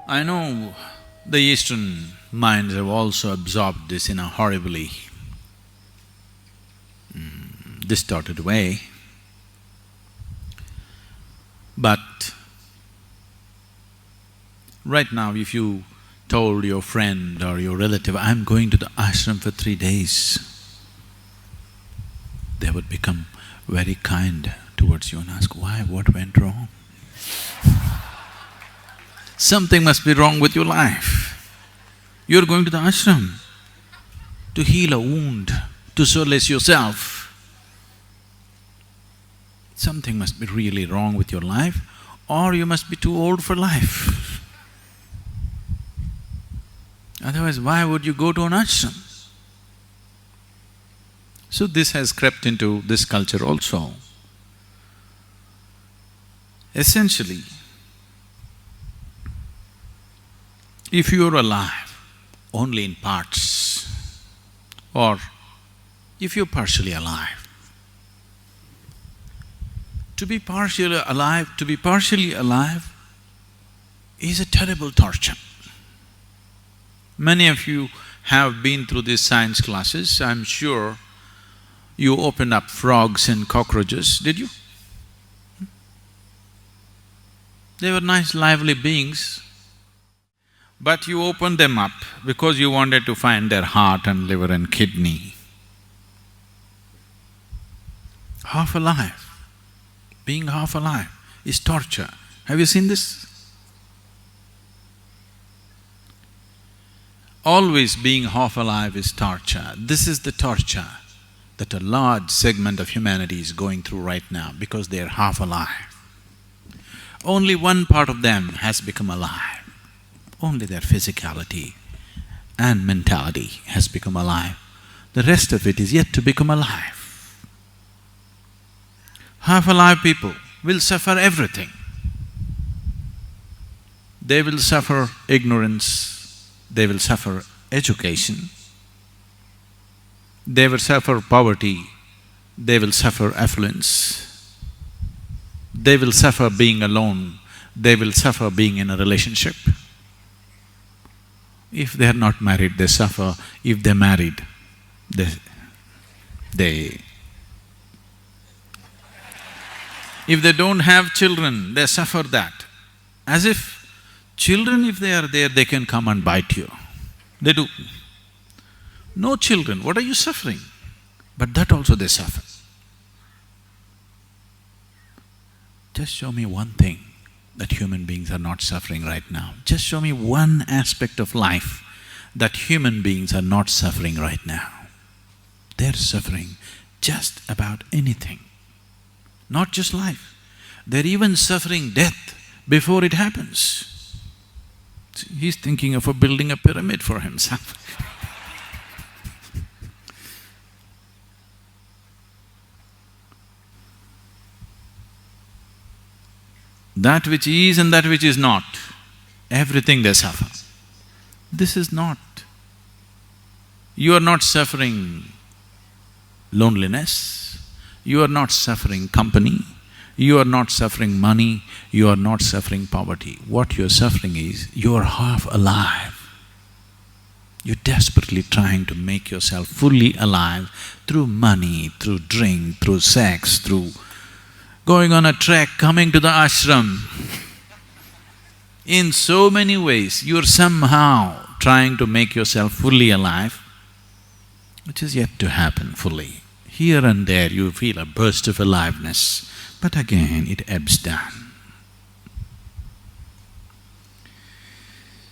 I know the Eastern minds have also absorbed this in a horribly distorted way, but right now if you told your friend or your relative, "I'm going to the ashram for 3 days," they would become very kind towards you and ask, "Why? What went wrong?" Something must be wrong with your life. You're going to the ashram to heal a wound, to solace yourself. Something must be really wrong with your life, or you must be too old for life. Otherwise, why would you go to an ashram? So this has crept into this culture also. Essentially, if you're alive only in parts, or if you're partially alive, to be partially alive is a terrible torture. Many of you have been through these science classes. I'm sure you opened up frogs and cockroaches, did you? They were nice, lively beings, but you opened them up because you wanted to find their heart and liver and kidney. Half alive, being half alive is torture. Have you seen this? Always being half alive is torture. This is the torture that a large segment of humanity is going through right now because they're half alive. Only one part of them has become alive. Only their physicality and mentality has become alive. The rest of it is yet to become alive. Half-alive people will suffer everything. They will suffer ignorance, they will suffer education, they will suffer poverty, they will suffer affluence, they will suffer being alone, they will suffer being in a relationship. If they are not married, they suffer. If they're married, if they don't have children, they suffer that. As if children, if they are there, they can come and bite you. They do. No children, what are you suffering? But that also they suffer. Just show me one thing that human beings are not suffering right now. Just show me one aspect of life that human beings are not suffering right now. They're suffering just about anything, not just life. They're even suffering death before it happens. He's thinking of building a pyramid for himself. That which is and that which is not, everything they suffer. This is not. You are not suffering loneliness, you are not suffering company, you are not suffering money, you are not suffering poverty. What you're suffering is, you're half alive. You're desperately trying to make yourself fully alive through money, through drink, through sex, through going on a trek, coming to the ashram. In so many ways, you're somehow trying to make yourself fully alive, which is yet to happen fully. Here and there you feel a burst of aliveness, but again it ebbs down.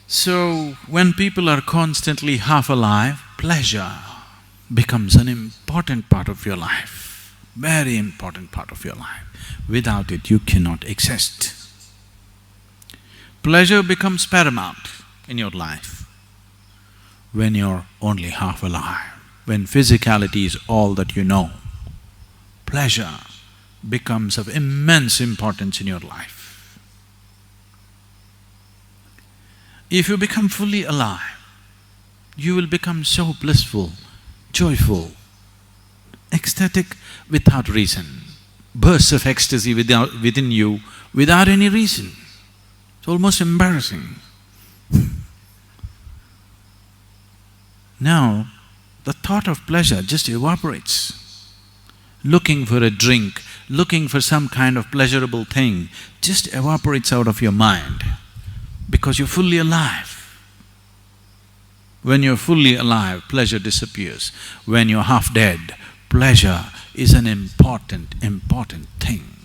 So, when people are constantly half alive, pleasure becomes an important part of your life, very important part of your life. Without it, you cannot exist. Pleasure becomes paramount in your life when you're only half alive, when physicality is all that you know. Pleasure becomes of immense importance in your life. If you become fully alive, you will become so blissful, joyful, ecstatic without reason. Bursts of ecstasy within you without any reason. It's almost embarrassing. Now, the thought of pleasure just evaporates. Looking for a drink, looking for some kind of pleasurable thing, just evaporates out of your mind because you're fully alive. When you're fully alive, pleasure disappears. When you're half dead, pleasure is an important thing.